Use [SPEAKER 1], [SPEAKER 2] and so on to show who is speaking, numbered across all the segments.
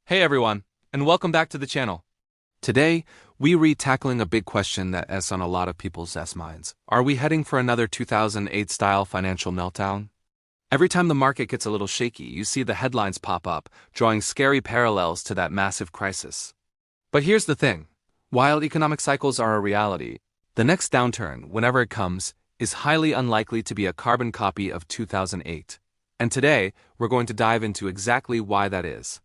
[SPEAKER 1] Hey everyone, and welcome back to the channel. Today, we read tackling a big question that is on a lot of people's minds. Are we heading for another 2008-style financial meltdown? Every time the market gets a little shaky, you see the headlines pop up, drawing scary parallels to that massive crisis. But here's the thing. While economic cycles are a reality, the next downturn, whenever it comes, is highly unlikely to be a carbon copy of 2008. And today, we're going to dive into exactly why that is.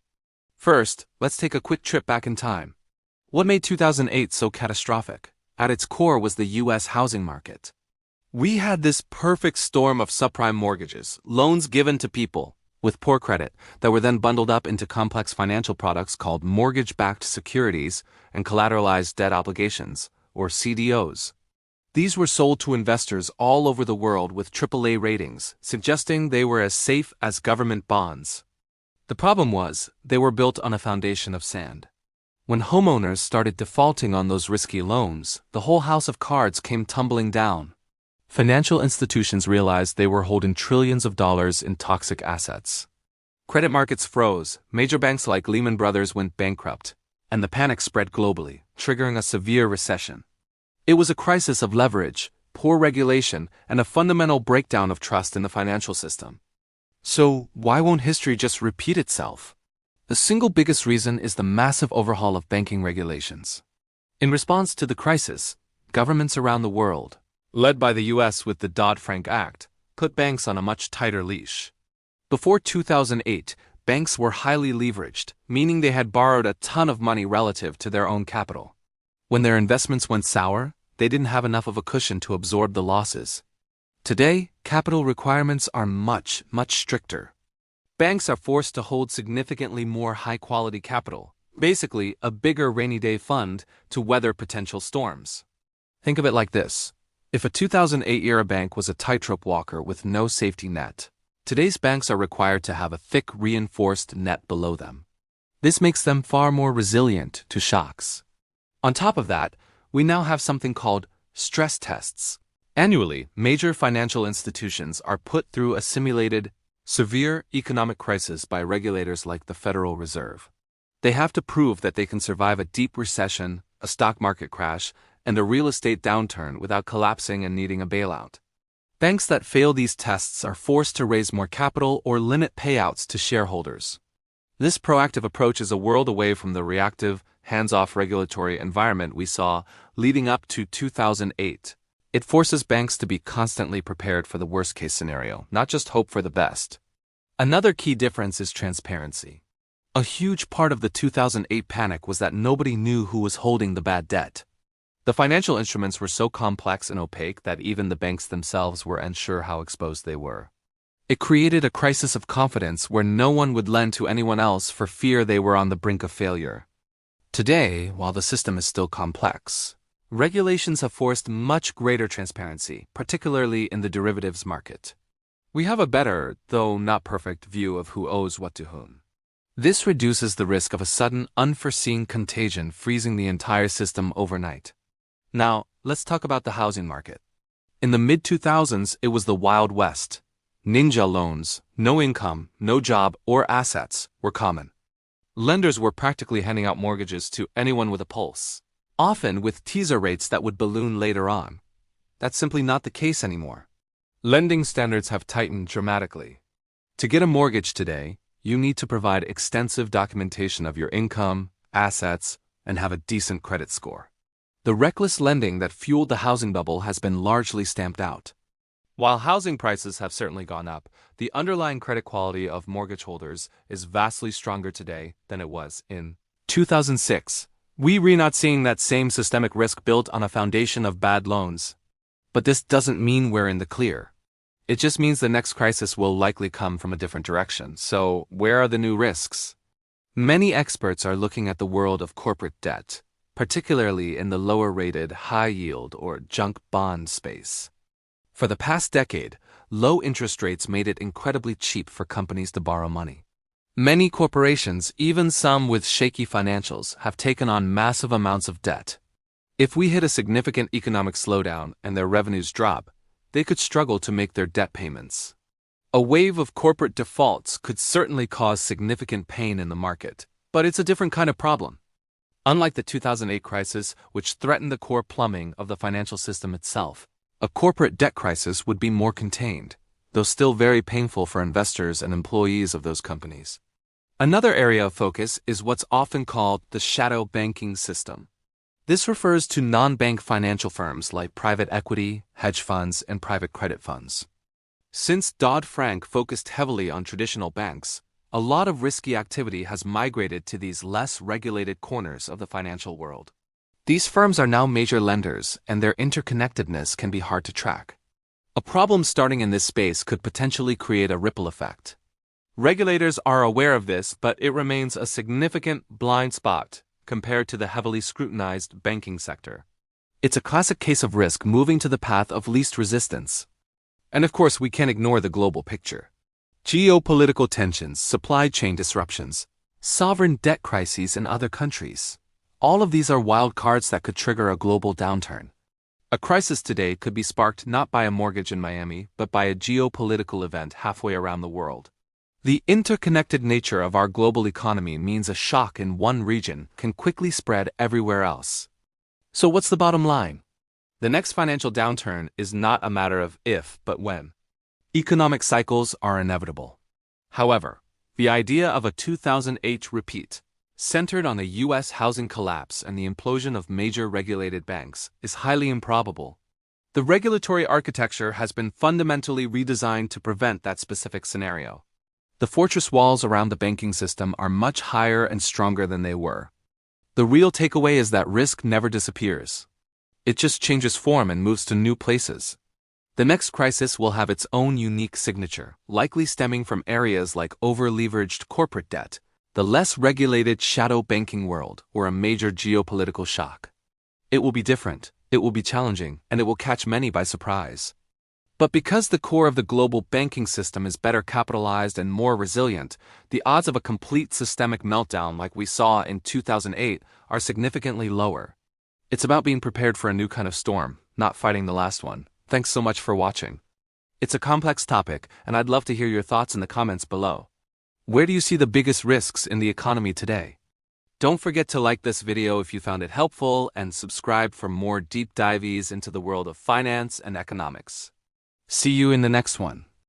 [SPEAKER 1] First, let's take a quick trip back in time. What made 2008 so catastrophic? At its core was the U.S. housing market. We had this perfect storm of subprime mortgages, loans given to people with poor credit that were then bundled up into complex financial products called mortgage-backed securities and collateralized debt obligations, or CDOs. These were sold to investors all over the world with AAA ratings, suggesting they were as safe as government bonds. The problem was, they were built on a foundation of sand. When homeowners started defaulting on those risky loans, the whole house of cards came tumbling down. Financial institutions realized they were holding trillions of dollars in toxic assets. Credit markets froze, major banks like Lehman Brothers went bankrupt, and the panic spread globally, triggering a severe recession. It was a crisis of leverage, poor regulation, and a fundamental breakdown of trust in the financial system. So, why won't history just repeat itself? The single biggest reason is the massive overhaul of banking regulations. In response to the crisis, governments around the world, led by the US with the Dodd-Frank Act, put banks on a much tighter leash. Before 2008, banks were highly leveraged, meaning they had borrowed a ton of money relative to their own capital. When their investments went sour, they didn't have enough of a cushion to absorb the losses. Today, capital requirements are much stricter. Banks are forced to hold significantly more high-quality capital, basically a bigger rainy day fund to weather potential storms. Think of it like this. If a 2008-era bank was a tightrope walker with no safety net, today's banks are required to have a thick reinforced net below them. This makes them far more resilient to shocks. On top of that, we now have something called stress tests. Annually, major financial institutions are put through a simulated, severe economic crisis by regulators like the Federal Reserve. They have to prove that they can survive a deep recession, a stock market crash, and a real estate downturn without collapsing and needing a bailout. Banks that fail these tests are forced to raise more capital or limit payouts to shareholders. This proactive approach is a world away from the reactive, hands-off regulatory environment we saw leading up to 2008. It forces banks to be constantly prepared for the worst-case scenario, not just hope for the best. Another key difference is transparency. A huge part of the 2008 panic was that nobody knew who was holding the bad debt. The financial instruments were so complex and opaque that even the banks themselves were unsure how exposed they were. It created a crisis of confidence where no one would lend to anyone else for fear they were on the brink of failure. Today, while the system is still complex, regulations have forced much greater transparency, particularly in the derivatives market. We have a better, though not perfect, view of who owes what to whom. This reduces the risk of a sudden, unforeseen contagion freezing the entire system overnight. Now, let's talk about the housing market. In the mid-2000s, it was the Wild West. Ninja loans, no income, no job, or assets were common. Lenders were practically handing out mortgages to anyone with a pulse, often with teaser rates that would balloon later on. That's simply not the case anymore. Lending standards have tightened dramatically. To get a mortgage today, you need to provide extensive documentation of your income, assets, and have a decent credit score. The reckless lending that fueled the housing bubble has been largely stamped out. While housing prices have certainly gone up, the underlying credit quality of mortgage holders is vastly stronger today than it was in 2006. We're not seeing that same systemic risk built on a foundation of bad loans. But this doesn't mean we're in the clear. It just means the next crisis will likely come from a different direction. So, where are the new risks? Many experts are looking at the world of corporate debt, particularly in the lower-rated, high-yield or junk bond space. For the past decade, low interest rates made it incredibly cheap for companies to borrow money. Many corporations, even some with shaky financials, have taken on massive amounts of debt. If we hit a significant economic slowdown and their revenues drop, they could struggle to make their debt payments. A wave of corporate defaults could certainly cause significant pain in the market, But it's a different kind of problem. Unlike the 2008 crisis, which threatened the core plumbing of the financial system itself, a corporate debt crisis would be more contained, though still very painful for investors and employees of those companies. Another area of focus is what's often called the shadow banking system. This refers to non-bank financial firms like private equity, hedge funds, and private credit funds. Since Dodd-Frank focused heavily on traditional banks, a lot of risky activity has migrated to these less regulated corners of the financial world. These firms are now major lenders, and their interconnectedness can be hard to track. A problem starting in this space could potentially create a ripple effect. Regulators are aware of this, but it remains a significant blind spot compared to the heavily scrutinized banking sector. It's a classic case of risk moving to the path of least resistance. And of course, we can't ignore the global picture. Geopolitical tensions, supply chain disruptions, sovereign debt crises in other countries. All of these are wild cards that could trigger a global downturn. A crisis today could be sparked not by a mortgage in Miami, but by a geopolitical event halfway around the world. The interconnected nature of our global economy means a shock in one region can quickly spread everywhere else. So what's the bottom line? The next financial downturn is not a matter of if, but when. Economic cycles are inevitable. However, the idea of a 2008 repeat, centered on the U.S. housing collapse and the implosion of major regulated banks, is highly improbable. The regulatory architecture has been fundamentally redesigned to prevent that specific scenario. The fortress walls around the banking system are much higher and stronger than they were. The real takeaway is that risk never disappears. It just changes form and moves to new places. The next crisis will have its own unique signature, likely stemming from areas like over-leveraged corporate debt, the less regulated shadow banking world, or a major geopolitical shock. It will be different, it will be challenging, and it will catch many by surprise. But because the core of the global banking system is better capitalized and more resilient, the odds of a complete systemic meltdown like we saw in 2008 are significantly lower. It's about being prepared for a new kind of storm, not fighting the last one. Thanks so much for watching. It's a complex topic, and I'd love to hear your thoughts in the comments below. Where do you see the biggest risks in the economy today? Don't forget to like this video if you found it helpful and subscribe for more deep dives into the world of finance and economics. See you in the next one.